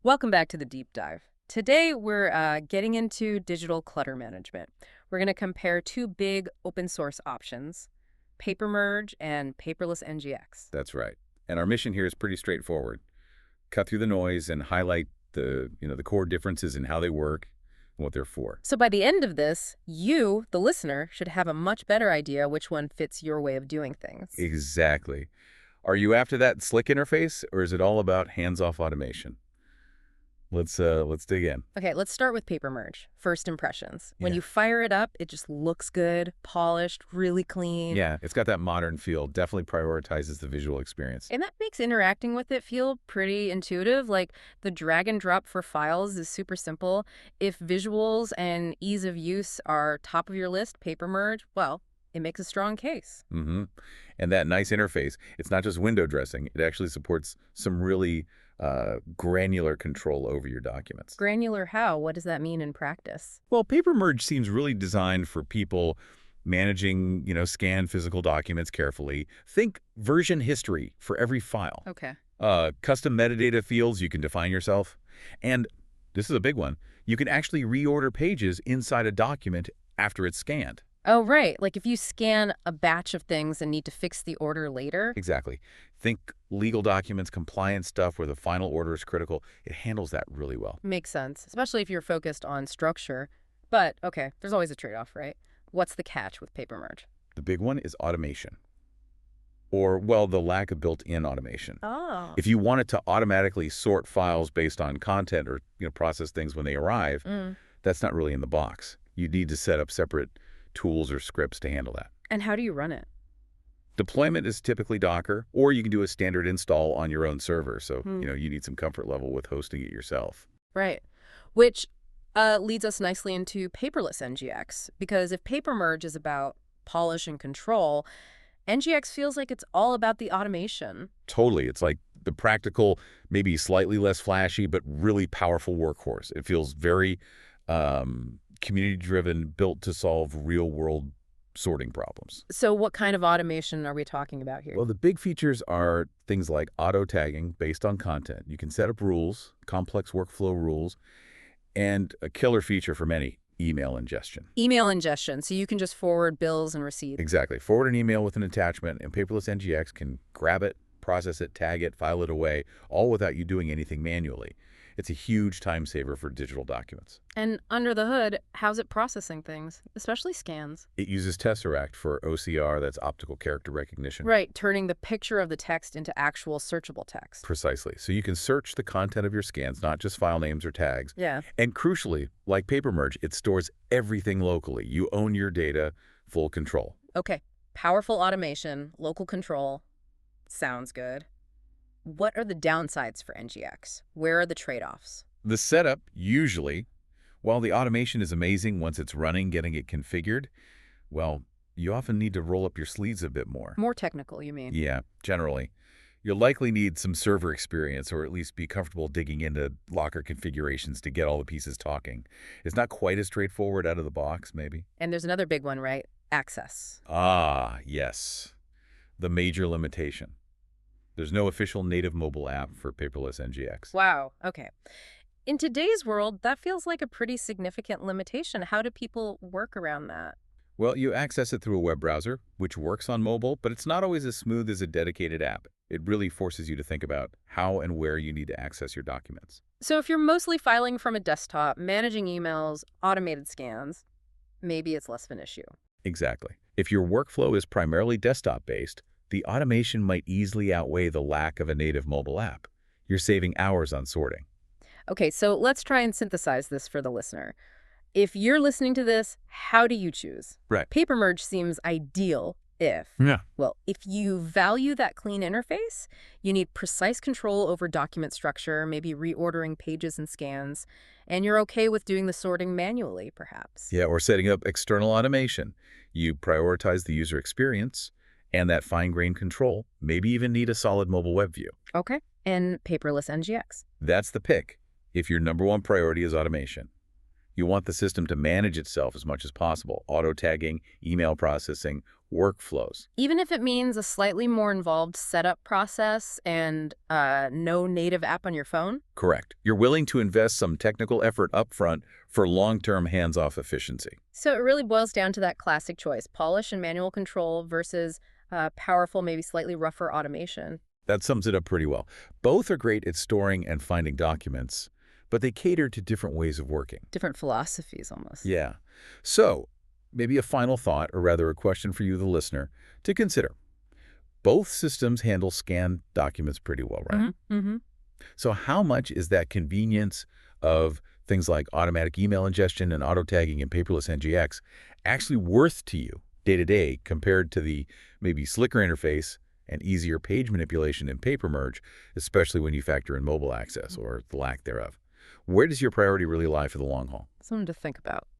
Welcome back to the deep dive. Today, we're getting into digital clutter management. We're going to compare two big open source options, Papermerge and Paperless NGX. That's right. And our mission here is pretty straightforward. Cut through the noise and highlight the core differences in how they work and what they're for. So by the end of this, you, the listener, should have a much better idea which one fits your way of doing things. Exactly. Are you after that slick interface, or is it all about hands-off automation? Let's dig in. Okay, let's start with Papermerge. First impressions. When Yeah. you fire it up, it just looks good, polished, really clean. Yeah, it's got that modern feel. Definitely prioritizes the visual experience. And that makes interacting with it feel pretty intuitive. Like the drag and drop for files is super simple. If visuals and ease of use are top of your list, Papermerge, well, it makes a strong case. Mm-hmm. And that nice interface, it's not just window dressing. It actually supports some really granular control over your documents. Granular how? What does that mean in practice? Well, Papermerge seems really designed for people managing, scanned physical documents carefully. Think version history for every file. Okay. Custom metadata fields you can define yourself. And this is a big one. You can actually reorder pages inside a document after it's scanned. Oh, right. Like if you scan a batch of things and need to fix the order later. Exactly. Think legal documents, compliance stuff where the final order is critical. It handles that really well. Makes sense, especially if you're focused on structure. But, okay, there's always a trade-off, right? What's the catch with Papermerge? The big one is automation. Or, well, the lack of built-in automation. Oh. If you wanted to automatically sort files based on content or process things when they arrive, that's not really in the box. You need to set up separate tools or scripts to handle that. And how do you run it? Deployment is typically Docker, or you can do a standard install on your own server. So, you need some comfort level with hosting it yourself. Right. Which leads us nicely into Paperless NGX, because if Papermerge is about polish and control, NGX feels like it's all about the automation. Totally. It's like the practical, maybe slightly less flashy, but really powerful workhorse. It feels very community-driven, built to solve real-world sorting problems. So what kind of automation are we talking about here? Well, the big features are things like auto-tagging based on content. You can set up rules, complex workflow rules, and a killer feature for many, email ingestion. Email ingestion, so you can just forward bills and receipts. Exactly. Forward an email with an attachment, and Paperless NGX can grab it, process it, tag it, file it away, all without you doing anything manually. It's a huge time saver for digital documents. And under the hood, how's it processing things, especially scans? It uses Tesseract for OCR, that's optical character recognition. Right, turning the picture of the text into actual searchable text. Precisely. So you can search the content of your scans, not just file names or tags. Yeah. And crucially, like Papermerge, it stores everything locally. You own your data, full control. Okay, powerful automation, local control. Sounds good. What are the downsides for NGX? Where are the trade-offs? The setup, usually, while the automation is amazing once it's running, getting it configured, well, you often need to roll up your sleeves a bit more. More technical, you mean? Yeah, generally. You'll likely need some server experience or at least be comfortable digging into Locker configurations to get all the pieces talking. It's not quite as straightforward out of the box, maybe. And there's another big one, right? Access. Ah, yes. The major limitation. There's no official native mobile app for Paperless NGX. Wow, okay. In today's world, that feels like a pretty significant limitation. How do people work around that? Well, you access it through a web browser, which works on mobile, but it's not always as smooth as a dedicated app. It really forces you to think about how and where you need to access your documents. So if you're mostly filing from a desktop, managing emails, automated scans, maybe it's less of an issue. Exactly. If your workflow is primarily desktop-based, the automation might easily outweigh the lack of a native mobile app. You're saving hours on sorting. Okay, so let's try and synthesize this for the listener. If you're listening to this, how do you choose? Right. Papermerge seems ideal if, well, if you value that clean interface, you need precise control over document structure, maybe reordering pages and scans, and you're okay with doing the sorting manually, perhaps. Yeah, or setting up external automation. You prioritize the user experience and that fine-grained control, maybe even need a solid mobile web view. Okay, and Paperless NGX. That's the pick if your #1 priority is automation. You want the system to manage itself as much as possible, auto-tagging, email processing, workflows. Even if it means a slightly more involved setup process and no native app on your phone? Correct. You're willing to invest some technical effort upfront for long-term hands-off efficiency. So it really boils down to that classic choice, polish and manual control versus powerful, maybe slightly rougher automation. That sums it up pretty well. Both are great at storing and finding documents, but they cater to different ways of working. Different philosophies almost. Yeah. So, maybe a final thought, or rather a question for you, the listener, to consider. Both systems handle scanned documents pretty well, right? Mm-hmm. So how much is that convenience of things like automatic email ingestion and auto-tagging in Paperless Ngx actually worth to you day-to-day compared to the maybe slicker interface and easier page manipulation in Papermerge, especially when you factor in mobile access or the lack thereof? Where does your priority really lie for the long haul? Something to think about.